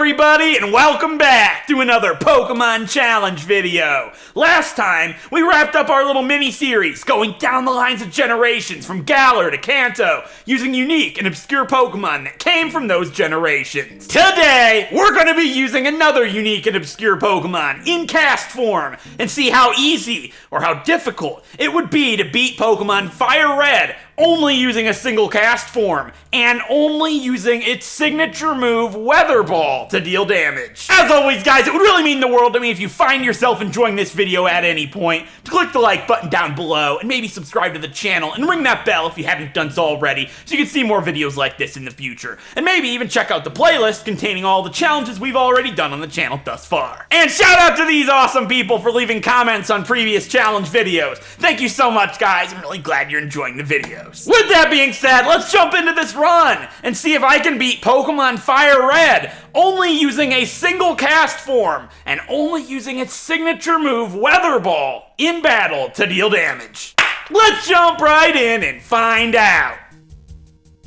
everybody, and welcome back to another Pokemon Challenge video. Last time, we wrapped up our little mini-series, going down the lines of generations from Galar to Kanto, using unique and obscure Pokemon that came from those generations. Today, we're going to be using another unique and obscure Pokemon in cast form, and see how easy or how difficult it would be to beat Pokemon Fire Red only using a single cast form, and only using its signature move, Weather Ball, to deal damage. As always, guys, it would really mean the world to me if you find yourself enjoying this video at any point, to click the like button down below, and maybe subscribe to the channel, and ring that bell if you haven't done so already, so you can see more videos like this in the future. And maybe even check out the playlist containing all the challenges we've already done on the channel thus far. And shout out to these awesome people for leaving comments on previous challenge videos. Thank you so much, guys. I'm really glad you're enjoying the videos. With that being said, let's jump into this run and see if I can beat Pokemon Fire Red only using a single cast form and only using its signature move, Weather Ball, in battle to deal damage. Let's jump right in and find out.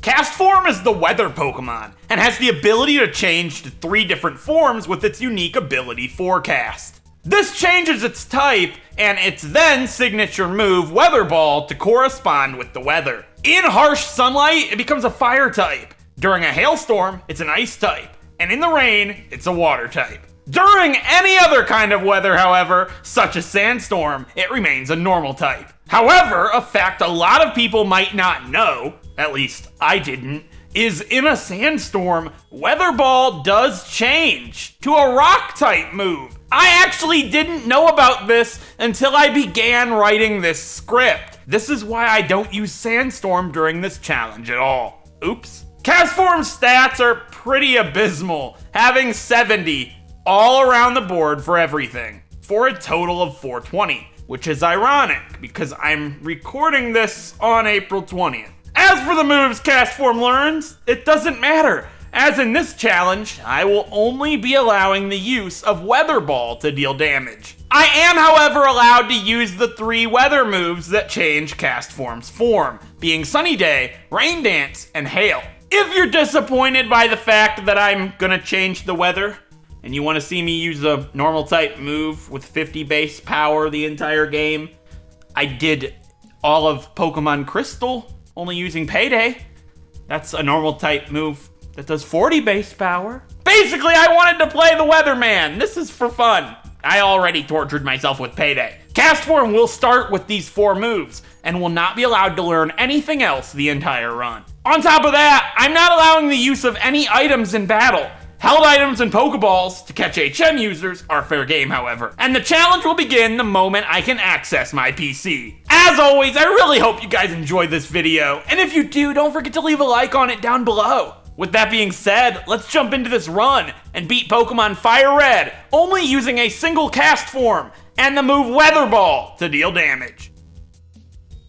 Cast form is the weather Pokemon and has the ability to change to 3 different forms with its unique ability Forecast. This changes its type and its then signature move, Weather Ball, to correspond with the weather. In harsh sunlight, it becomes a fire type. During a hailstorm, it's an ice type. And in the rain, it's a water type. During any other kind of weather, however, such as sandstorm, it remains a normal type. However, a fact a lot of people might not know, at least I didn't, is in a sandstorm, Weather Ball does change to a rock type move. I actually didn't know about this until I began writing this script. This is why I don't use Sandstorm during this challenge at all. Oops. Castform's stats are pretty abysmal, having 70 all around the board for everything, for a total of 420, which is ironic because I'm recording this on April 20th. As for the moves Castform learns, it doesn't matter. As in this challenge, I will only be allowing the use of Weather Ball to deal damage. I am, however, allowed to use the 3 weather moves that change Castform's form, being Sunny Day, Rain Dance, and Hail. If you're disappointed by the fact that I'm gonna change the weather, and you want to see me use a normal type move with 50 base power the entire game, I did all of Pokemon Crystal only using Payday. That's a normal type move that does 40 base power. Basically, I wanted to play the Weatherman. This is for fun. I already tortured myself with Payday. Castform will start with these 4 moves and will not be allowed to learn anything else the entire run. On top of that, I'm not allowing the use of any items in battle. Held items and Pokeballs to catch HM users are fair game, however. And the challenge will begin the moment I can access my PC. As always, I really hope you guys enjoyed this video. And if you do, don't forget to leave a like on it down below. With that being said, let's jump into this run and beat Pokemon Fire Red only using a single cast form and the move Weather Ball to deal damage.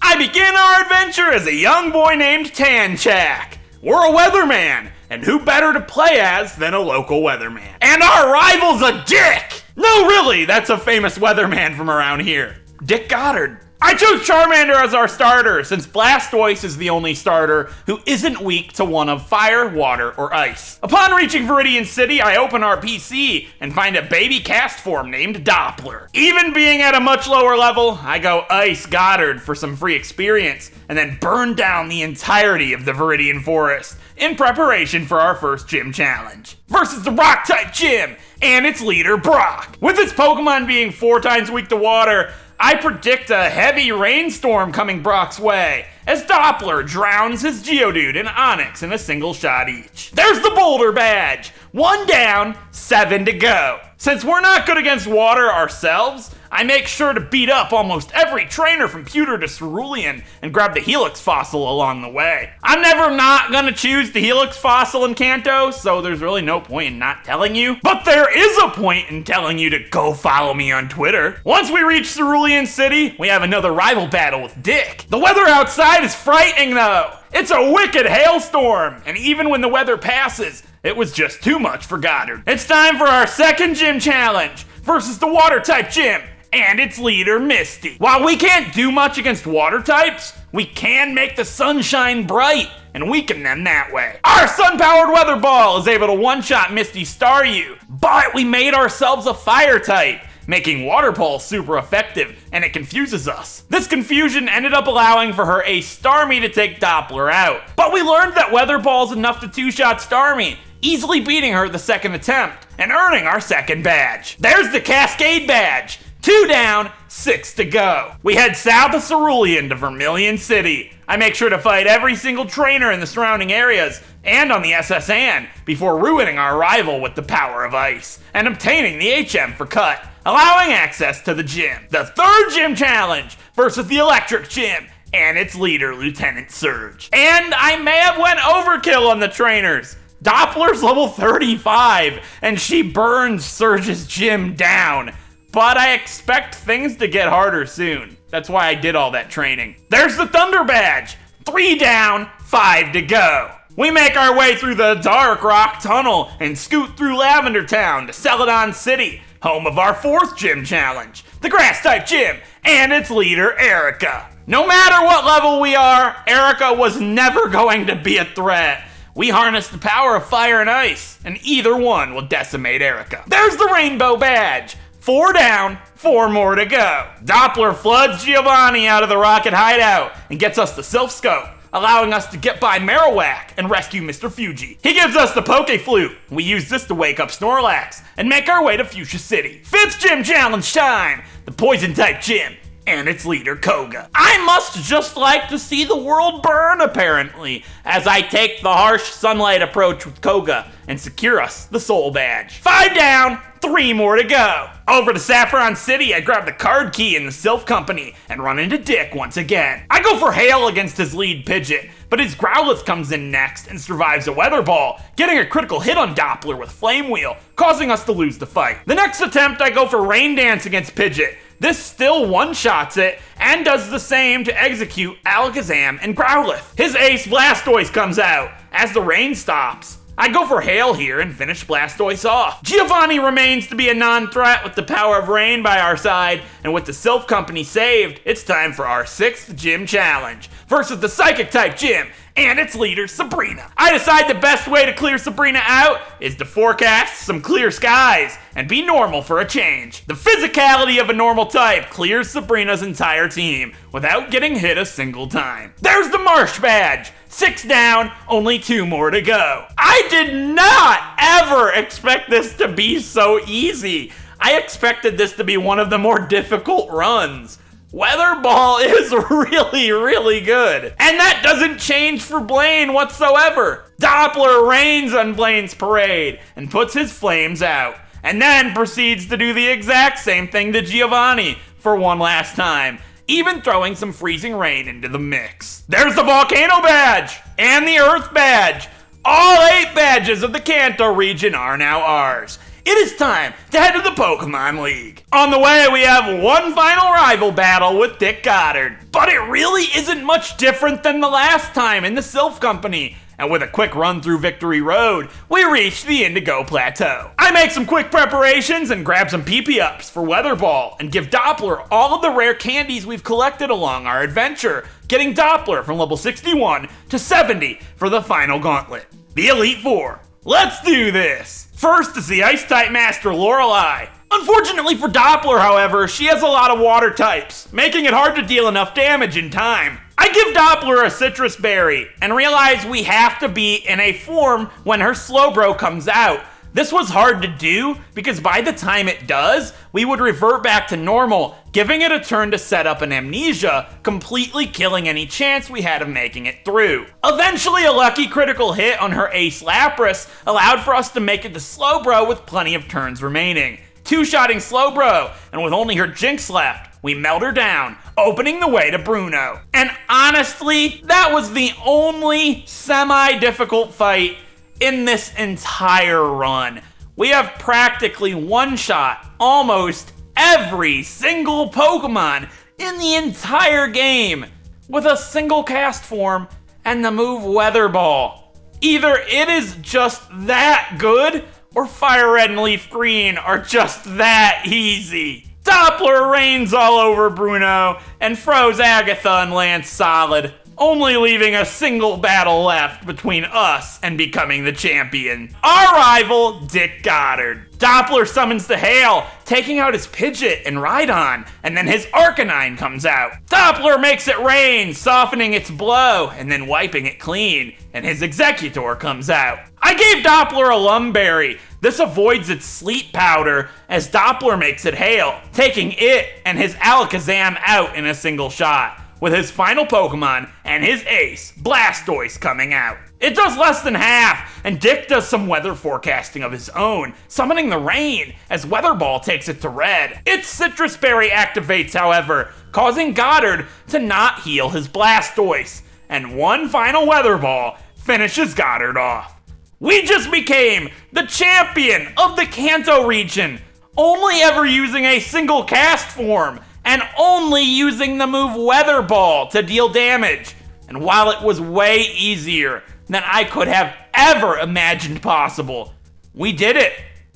I begin our adventure as a young boy named Tanchak. We're a weatherman, and who better to play as than a local weatherman? And our rival's a dick! No, really, that's a famous weatherman from around here. Dick Goddard. I chose Charmander as our starter, since Blastoise is the only starter who isn't weak to one of fire, water, or ice. Upon reaching Viridian City, I open our PC and find a baby cast form named Doppler. Even being at a much lower level, I go Ice Goddard for some free experience, and then burn down the entirety of the Viridian Forest in preparation for our first gym challenge. Versus the Rock-type gym and its leader, Brock. With its Pokemon being 4 times weak to water, I predict a heavy rainstorm coming Brock's way, as Doppler drowns his Geodude and Onix in a single shot each. There's the Boulder Badge! 1 down, 7 to go. Since we're not good against water ourselves, I make sure to beat up almost every trainer from Pewter to Cerulean and grab the Helix Fossil along the way. I'm never not gonna choose the Helix Fossil in Kanto, so there's really no point in not telling you. But there is a point in telling you to go follow me on Twitter. Once we reach Cerulean City, we have another rival battle with Dick. The weather outside is frightening though. It's a wicked hailstorm, and even when the weather passes, it was just too much for Goddard. It's time for our second gym challenge versus the water type gym and its leader, Misty. While we can't do much against water types, we can make the sun shine bright and weaken them that way. Our sun-powered Weather Ball is able to one-shot Misty Staryu, but we made ourselves a fire type, making Water Pulse super effective, and it confuses us. This confusion ended up allowing for her Ace Starmie to take Doppler out, but we learned that Weather Ball's enough to two-shot Starmie, easily beating her the second attempt, and earning our second badge. There's the Cascade badge! 2 down, 6 to go. We head south of Cerulean to Vermilion City. I make sure to fight every single trainer in the surrounding areas and on the SS Anne before ruining our rival with the power of ice and obtaining the HM for cut, allowing access to the gym. The third gym challenge versus the Electric Gym and its leader, Lieutenant Surge. And I may have went overkill on the trainers. Doppler's level 35 and she burns Surge's gym down. But I expect things to get harder soon. That's why I did all that training. There's the Thunder Badge. 3 down, 5 to go. We make our way through the Dark Rock Tunnel and scoot through Lavender Town to Celadon City, home of our 4th gym challenge, the Grass-type gym, and its leader, Erica. No matter what level we are, Erica was never going to be a threat. We harness the power of fire and ice, and either one will decimate Erica. There's the Rainbow Badge. 4 down, 4 more to go. Doppler floods Giovanni out of the rocket hideout and gets us the Silph Scope, allowing us to get by Marowak and rescue Mr. Fuji. He gives us the Poke Flute. We use this to wake up Snorlax and make our way to Fuchsia City. 5th gym challenge time, the Poison-type gym and its leader, Koga. I must just like to see the world burn, apparently, as I take the harsh sunlight approach with Koga and secure us the Soul Badge. 5 down, 3 more to go. Over to Saffron City, I grab the card key in the Silph Company and run into Dick once again. I go for Hail against his lead Pidgeot, but his Growlithe comes in next and survives a Weather Ball, getting a critical hit on Doppler with Flame Wheel, causing us to lose the fight. The next attempt, I go for Rain Dance against Pidgeot. This still one-shots it, and does the same to execute Alakazam and Growlithe. His ace Blastoise comes out, as the rain stops. I go for Hail here and finish Blastoise off. Giovanni remains to be a non-threat with the power of rain by our side, and with the Silph Company saved, it's time for our 6th gym challenge versus the Psychic-type gym and its leader, Sabrina. I decide the best way to clear Sabrina out is to forecast some clear skies and be normal for a change. The physicality of a normal type clears Sabrina's entire team without getting hit a single time. There's the Marsh Badge. 6 down, only 2 more to go. I did not ever expect this to be so easy. I expected this to be one of the more difficult runs. Weather Ball is really, really good. And that doesn't change for Blaine whatsoever. Doppler rains on Blaine's parade and puts his flames out, and then proceeds to do the exact same thing to Giovanni for one last time, even throwing some freezing rain into the mix. There's the Volcano Badge and the Earth Badge. All 8 badges of the Kanto region are now ours. It is time to head to the Pokemon League. On the way, we have one final rival battle with Dick Goddard. But it really isn't much different than the last time in the Silph Company. And with a quick run through Victory Road, we reach the Indigo Plateau. I make some quick preparations and grab some PP-ups for Weather Ball and give Doppler all of the rare candies we've collected along our adventure, getting Doppler from level 61 to 70 for the final gauntlet. The Elite Four. Let's do this! First is the Ice-type Master Lorelei. Unfortunately for Doppler, however, she has a lot of water types, making it hard to deal enough damage in time. I give Doppler a Citrus Berry, and realize we have to be in a form when her Slowbro comes out. This was hard to do, because by the time it does, we would revert back to normal, giving it a turn to set up an Amnesia, completely killing any chance we had of making it through. Eventually, a lucky critical hit on her Ace Lapras allowed for us to make it to Slowbro with plenty of turns remaining. Two-shotting Slowbro, and with only her Jinx left, we melt her down, opening the way to Bruno. And honestly, that was the only semi-difficult fight in this entire run. We have practically one-shot almost every single Pokemon in the entire game with a single cast form and the move Weather Ball. Either it is just that good, or Fire Red and Leaf Green are just that easy. Doppler rains all over Bruno and froze Agatha and Lance solid. only leaving a single battle left between us and becoming the champion. Our rival, Dick Goddard. Doppler summons the hail, taking out his Pidgeot and Rhydon, and then his Arcanine comes out. Doppler makes it rain, softening its blow, and then wiping it clean, and his Executor comes out. I gave Doppler a Lumberry. This avoids its sleet powder as Doppler makes it hail, taking it and his Alakazam out in a single shot, with his final Pokemon and his ace, Blastoise, coming out. It does less than half, and Dick does some weather forecasting of his own, summoning the rain as Weather Ball takes it to red. Its Citrus Berry activates, however, causing Goddard to not heal his Blastoise, and one final Weather Ball finishes Goddard off. We just became the champion of the Kanto region, only ever using a single cast form, and only using the move Weather Ball to deal damage. And while it was way easier than I could have ever imagined possible, we did it,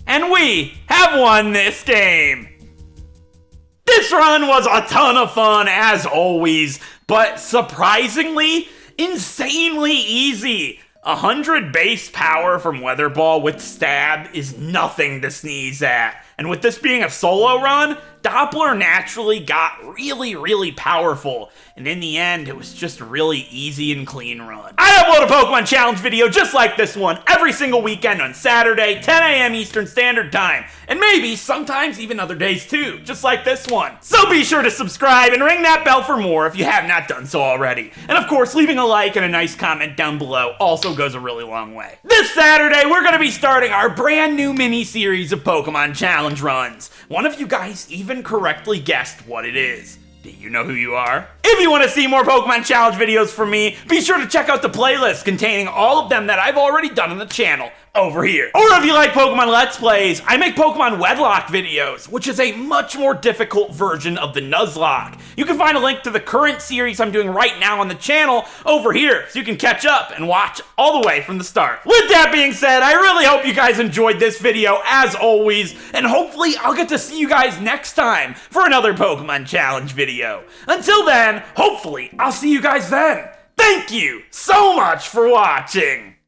and we have won this game. This run was a ton of fun as always, but surprisingly, insanely easy. 100 base power from Weather Ball with Stab is nothing to sneeze at. And with this being a solo run, Doppler naturally got really powerful. And in the end, it was just a really easy and clean run. I upload a Pokemon Challenge video just like this one every single weekend on Saturday, 10 a.m. Eastern Standard Time. And maybe sometimes even other days too, just like this one. So be sure to subscribe and ring that bell for more if you have not done so already. And of course, leaving a like and a nice comment down below also goes a really long way. This Saturday, we're going to be starting our brand new mini-series of Pokemon Challenge runs. One of you guys even correctly guessed what it is. Do you know who you are? If you want to see more Pokemon Challenge videos from me, be sure to check out the playlist containing all of them that I've already done on the channel over here. Or if you like Pokemon Let's Plays, I make Pokemon Wedlock videos, which is a much more difficult version of the Nuzlocke. You can find a link to the current series I'm doing right now on the channel over here, so you can catch up and watch all the way from the start. With that being said, I really hope you guys enjoyed this video as always, and hopefully I'll get to see you guys next time for another Pokemon Challenge video. Until then, hopefully I'll see you guys then. Thank you so much for watching.